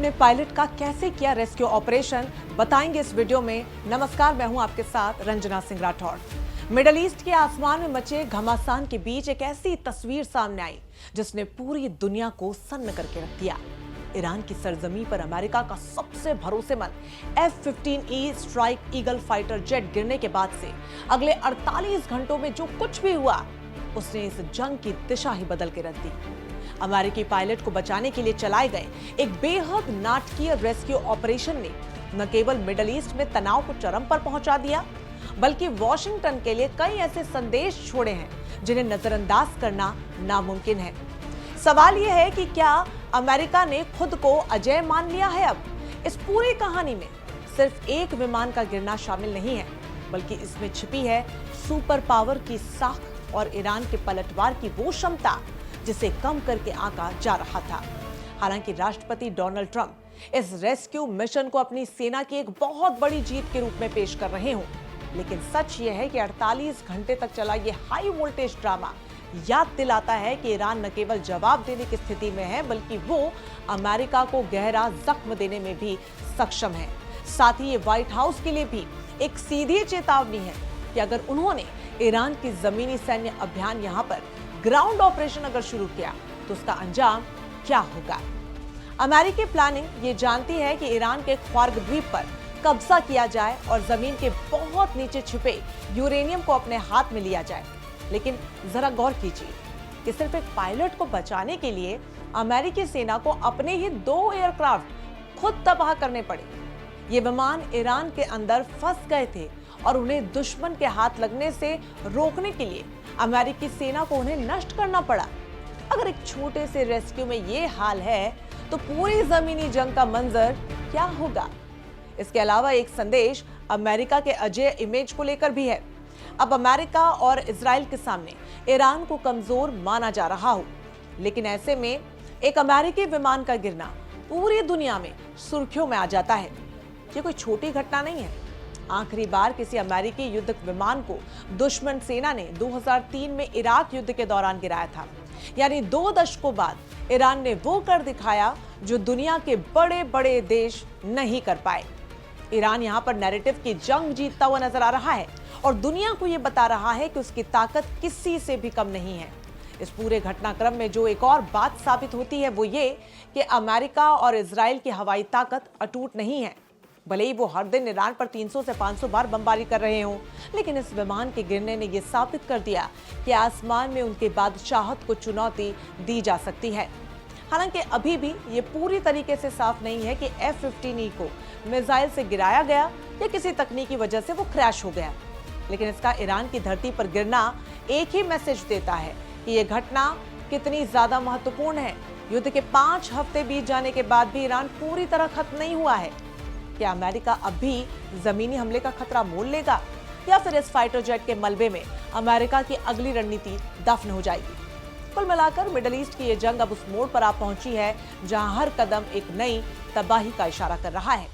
ने पायलट का कैसे किया रेस्क्यू ऑपरेशन, बताएंगे इस वीडियो में। नमस्कार, मैं हूं आपके साथ रंजना सिंह राठौर। मिडल ईस्ट के आसमान में मचे घमासान के बीच एक ऐसी तस्वीर सामने आई जिसने पूरी दुनिया को सन्न करके रख दिया। ईरान की सरजमी पर अमेरिका का सबसे भरोसेमंद F-15E strike eagle fighter jet गिरने के बाद से अगले 48 घंटों में जो कुछ भी हुआ, उसने इस जंग की दिशा ही बदल के रख दी। अमेरिकी पायलट को बचाने के लिए चलाए गए एक बेहद नाटकीय रेस्क्यू ऑपरेशन ने न केवल मिडल ईस्ट में तनाव को चरम पर पहुंचा दिया, बल्कि वॉशिंगटन के लिए कई ऐसे संदेश छोड़े हैं जिन्हें नजरअंदाज करना नामुमकिन है। सवाल यह है कि क्या अमेरिका ने खुद को अजेय मान लिया है? अब इस पूरी कहानी में सिर्फ एक विमान का गिरना शामिल नहीं है, बल्कि इसमें छिपी है सुपर पावर की साख और ईरान के पलटवार की वो क्षमता जिसे कम करके आंका जा रहा था। हालांकि राष्ट्रपति डोनाल्ड ट्रंप इस रेस्क्यू मिशन को अपनी सेना की एक बहुत बड़ी जीत के रूप में पेश कर रहे हों, लेकिन सच यह है कि 48 घंटे तक चला ये हाई वोल्टेज ड्रामा याद दिलाता है कि ईरान न केवल जवाब देने की स्थिति में है, बल्कि वो अमेरिका को गहरा जख्म देने में भी सक्षम है। साथ ही ये व्हाइट हाउस के लिए भी एक सीधी चेतावनी है कि अगर उन्होंने ईरान की जमीनी सैन्य अभियान यहां पर ग्राउंड ऑपरेशन अगर शुरू किया तो उसका अंजाम क्या होगा। अमेरिकी प्लानिंग ये जानती है कि ईरान के ख्वार्ग द्वीप पर कब्जा किया जाए और जमीन के बहुत नीचे छिपे यूरेनियम को अपने हाथ में लिया जाए। लेकिन जरा गौर कीजिए कि सिर्फ एक पायलट को बचाने के लिए अमेरिकी सेना को अपने ही 2 एयरक्राफ्ट खुद तबाह करने पड़े। ये विमान ईरान के अंदर फंस गए थे और उन्हें दुश्मन के हाथ लगने से रोकने के लिए अमेरिकी सेना को उन्हें नष्ट करना पड़ा। अगर एक छोटे से रेस्क्यू में ये हाल है तो पूरी जमीनी जंग का मंजर क्या होगा? इसके अलावा एक संदेश अमेरिका के अजेय इमेज को लेकर भी है। अब अमेरिका और इजराइल के सामने ईरान को कमजोर माना जा रहा हो, लेकिन ऐसे में एक अमेरिकी विमान का गिरना पूरी दुनिया में सुर्खियों में आ जाता है। ये कोई छोटी घटना नहीं है। आखिरी बार किसी अमेरिकी युद्ध विमान को दुश्मन सेना ने 2003 में इराक युद्ध के दौरान गिराया था। यानी 2 दशकों बाद ईरान ने वो कर दिखाया जो दुनिया के बड़े बड़े देश नहीं कर पाए। ईरान यहां पर नैरेटिव की जंग जीतता हुआ नजर आ रहा है और दुनिया को यह बता रहा है कि उसकी ताकत किसी से भी कम नहीं है। इस पूरे घटनाक्रम में जो एक और बात साबित होती है वो ये कि अमेरिका और इजराइल की हवाई ताकत अटूट नहीं है। भले ही वो हर दिन ईरान पर 300 से 500 बार बमबारी कर रहे हों, लेकिन इस विमान के गिरने ने यह साबित कर दिया कि आसमान में उनके बादशाहत को चुनौती दी जा सकती है। हालांकि अभी भी ये पूरी तरीके से साफ नहीं है कि F-15E को मिसाइल से गिराया गया या किसी तकनीकी वजह से वो क्रैश हो गया, लेकिन इसका ईरान की धरती पर गिरना एक ही मैसेज देता है कि यह घटना कितनी ज्यादा महत्वपूर्ण है। युद्ध के 5 हफ्ते बीत जाने के बाद भी ईरान पूरी तरह खत्म नहीं हुआ है। क्या अमेरिका अब भी जमीनी हमले का खतरा मोल लेगा या फिर इस फाइटर जेट के मलबे में अमेरिका की अगली रणनीति दफन हो जाएगी? कुल मिलाकर मिडल ईस्ट की ये जंग अब उस मोड़ पर आ पहुंची है जहां हर कदम एक नई तबाही का इशारा कर रहा है।